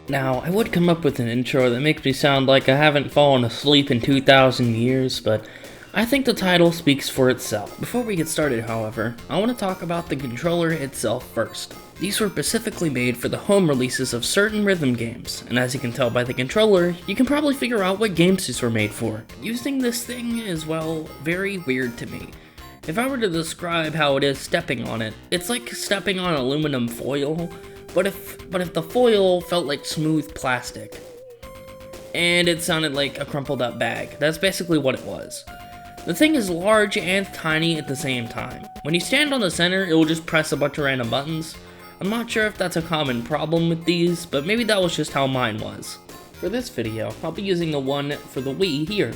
Now, I would come up with an intro that makes me sound like I haven't fallen asleep in 2,000 years, but I think the title speaks for itself. Before we get started, however, I want to talk about the controller itself first. These were specifically made for the home releases of certain rhythm games, and as you can tell by the controller, you can probably figure out what games these were made for. Using this thing is, well, very weird to me. If I were to describe how it is stepping on it, it's like stepping on aluminum foil, but if the foil felt like smooth plastic, and it sounded like a crumpled up bag. That's basically what it was. The thing is large and tiny at the same time. When you stand on the center, it will just press a bunch of random buttons. I'm not sure if that's a common problem with these, but maybe that was just how mine was. For this video, I'll be using the one for the Wii here.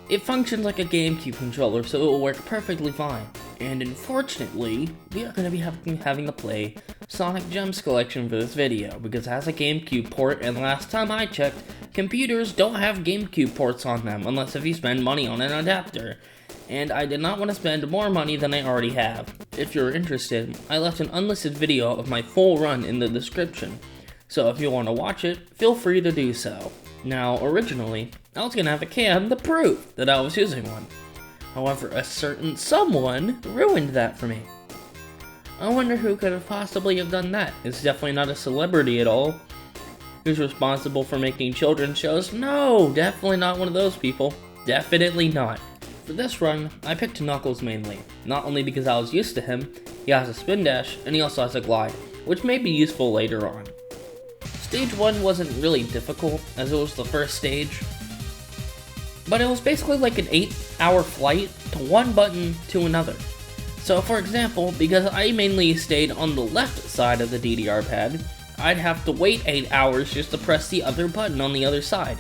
It functions like a GameCube controller, so it will work perfectly fine. And unfortunately, we are going to be having to play Sonic Gems Collection for this video, because it has a GameCube port, and last time I checked, computers don't have GameCube ports on them, unless if you spend money on an adapter. And I did not want to spend more money than I already have. If you're interested, I left an unlisted video of my full run in the description, so if you want to watch it, feel free to do so. Now, originally, I was going to have a cam to prove that I was using one. However, a certain someone ruined that for me. I wonder who could have possibly have done that. It's definitely not a celebrity at all. Who's responsible for making children's shows? No, definitely not one of those people. Definitely not. For this run, I picked Knuckles mainly. Not only because I was used to him, he has a spin dash, and he also has a glide, which may be useful later on. Stage 1 wasn't really difficult, as it was the first stage, but it was basically like an 8-hour flight to one button to another. So for example, because I mainly stayed on the left side of the DDR pad, I'd have to wait 8 hours just to press the other button on the other side.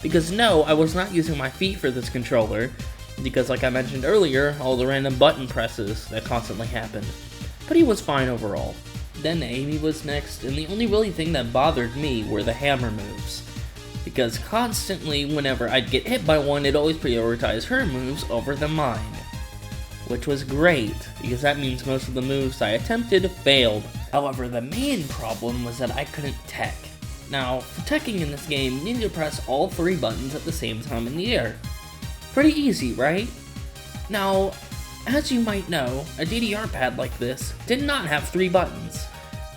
Because no, I was not using my feet for this controller, because like I mentioned earlier, all the random button presses that constantly happened. But he was fine overall. Then Amy was next, and the only really thing that bothered me were the hammer moves. Because constantly, whenever I'd get hit by one, it always prioritized her moves over than mine. Which was great, because that means most of the moves I attempted failed. However, the main problem was that I couldn't tech. Now, for teching in this game, you need to press all 3 buttons at the same time in the air. Pretty easy, right? Now, as you might know, a DDR pad like this did not have 3 buttons.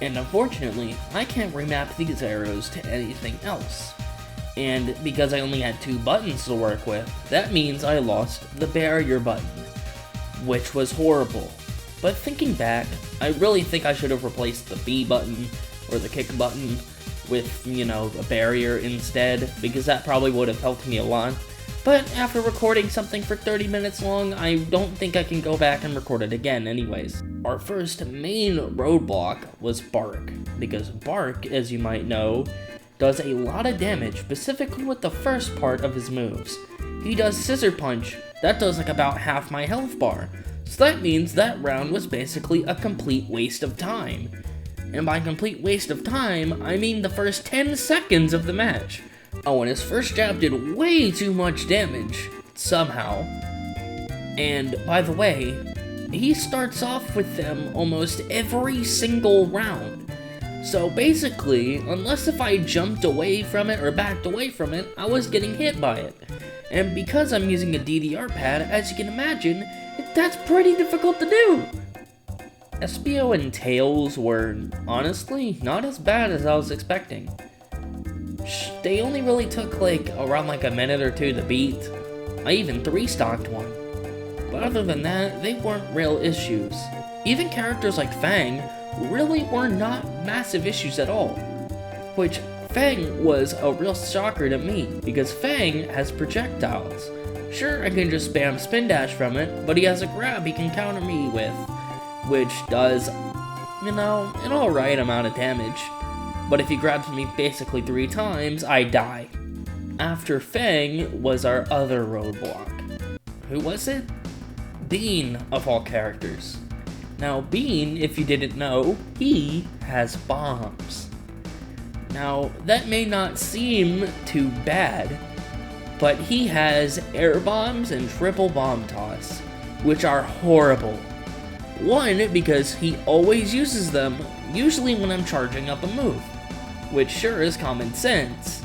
And unfortunately, I can't remap these arrows to anything else. And because I only had 2 buttons to work with, that means I lost the barrier button, which was horrible. But thinking back, I really think I should have replaced the B button or the kick button with, a barrier instead, because that probably would have helped me a lot. But after recording something for 30 minutes long, I don't think I can go back and record it again anyways. Our first main roadblock was Bark, because Bark, as you might know, does a lot of damage, specifically with the first part of his moves. He does Scissor Punch, that does like about half my health bar, so that means that round was basically a complete waste of time. And by complete waste of time, I mean the first 10 seconds of the match. Oh, and his first jab did way too much damage, somehow. And by the way, he starts off with them almost every single round. So basically, unless if I jumped away from it or backed away from it, I was getting hit by it. And because I'm using a DDR pad, as you can imagine, that's pretty difficult to do. Espio and Tails were, honestly, not as bad as I was expecting. They only really took around a minute or 2 to beat. I even 3-stocked one. But other than that, they weren't real issues. Even characters like Fang really were not massive issues at all. Which, Fang was a real shocker to me, because Fang has projectiles. Sure, I can just spam spin dash from it, but he has a grab he can counter me with, which does, an alright amount of damage. But if he grabs me basically 3 times, I die. After Fang was our other roadblock. Who was it? Bean, of all characters. Now, Bean, if you didn't know, he has bombs. Now, that may not seem too bad, but he has air bombs and triple bomb toss, which are horrible. One, because he always uses them, usually when I'm charging up a move. which sure is common sense.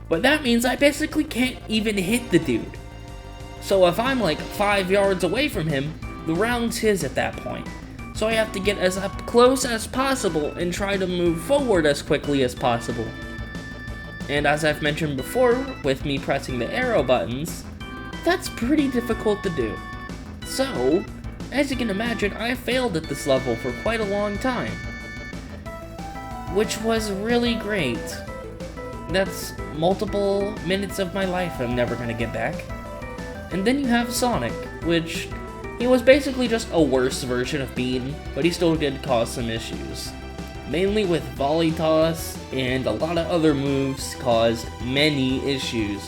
But that means I basically can't even hit the dude. So if I'm like 5 yards away from him, the round's his at that point. So I have to get as up close as possible and try to move forward as quickly as possible. And as I've mentioned before, with me pressing the arrow buttons, that's pretty difficult to do. So, as you can imagine, I failed at this level for quite a long time. Which was really great. That's multiple minutes of my life I'm never gonna get back. And then you have Sonic, which he was basically just a worse version of Bean, but he still did cause some issues. Mainly with volley toss, and a lot of other moves caused many issues.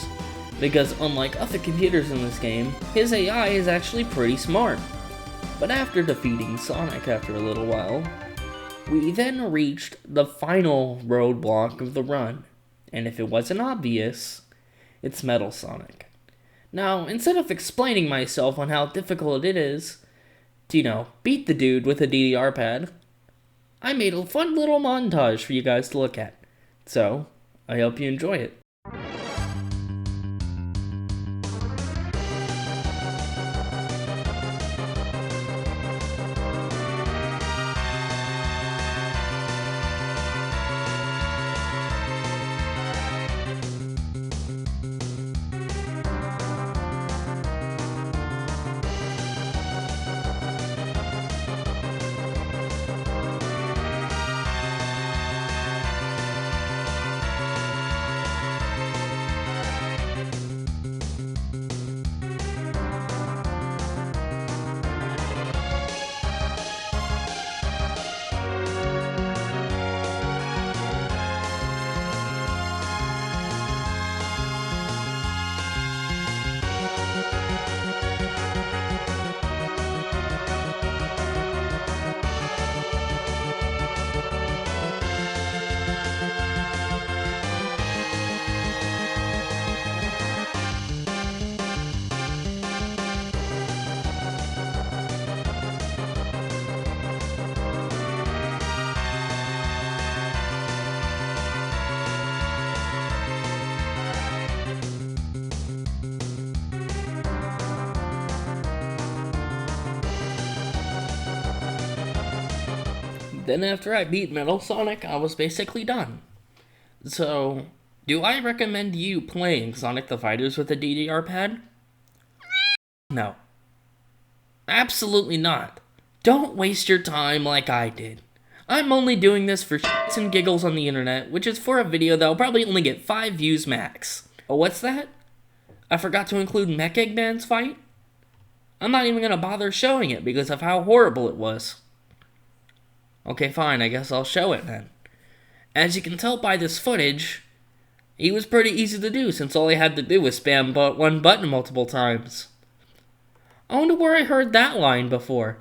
Because unlike other computers in this game, his AI is actually pretty smart. But after defeating Sonic after a little while, we then reached the final roadblock of the run. And if it wasn't obvious, it's Metal Sonic. Now, instead of explaining myself on how difficult it is to, beat the dude with a DDR pad, I made a fun little montage for you guys to look at. So, I hope you enjoy it. Then after I beat Metal Sonic, I was basically done. So, do I recommend you playing Sonic the Fighters with a DDR pad? No. Absolutely not. Don't waste your time like I did. I'm only doing this for shits and giggles on the internet, which is for a video that'll probably only get 5 views max. Oh, what's that? I forgot to include Mech Eggman's fight? I'm not even gonna bother showing it because of how horrible it was. Okay, fine, I guess I'll show it then. As you can tell by this footage, he was pretty easy to do since all I had to do was spam one button multiple times. I wonder where I heard that line before.